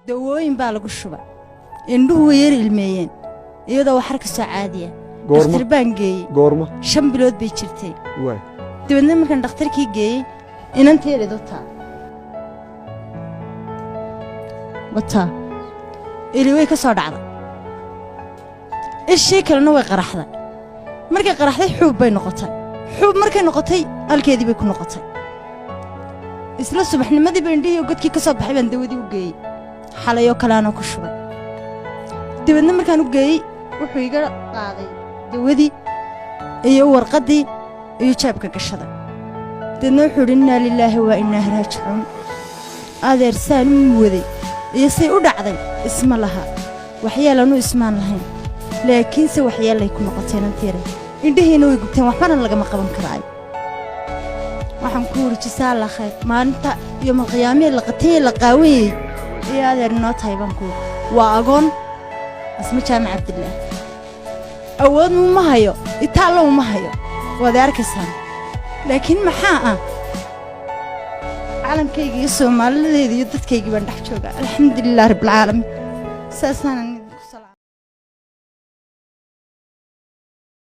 dawooyin baa lagu shubay indhuhu yar ilmeeyeen iyadoo wax ka caadiya dhakhtar baan geeyey goorma 5 bilood bay jirtay waay dibadna markaan dhakhtarkii geeyey inanteedu taa wata ili way ka soo dhacday ishii kalena way qaraxday markay qaraxday xuub bay noqotay xuub markay noqotay halkeedii bay ku noqotay isla subaxnimadii baan indhihii godkii ka soo baxay baan dawadii u geeyey xalayo kalaana ku shubay dibadna markaan u geeyey wuxuu iga qaaday dawadii iyo warqadii iyo jaabka gashaday dadna wuxuu yidhi innaa lilaahi wa innaa ilaihi raajicuun adeer saan u waday iyo say u dhacday isma laha waxyeelanu ismaan lahayn laakiinse waxyeelay ku noqotay nanteera indhihiina way gubteen waxbana lagama qaban karaayo waxaan ku wuri jisaa la khayr maalinta iyo qiyaamee la qatay la qaawiyay iyo adeer noo tahay baan ku waa agoon asma jaamac abdillah awood ma hayo itaalo ma hayo wada arkaysan laakiin maxaa caalamkayga iyo Soomaaliyeed iyo dadkayga baan dhex joogaa alxamdulillah rabbil caalamiin saasan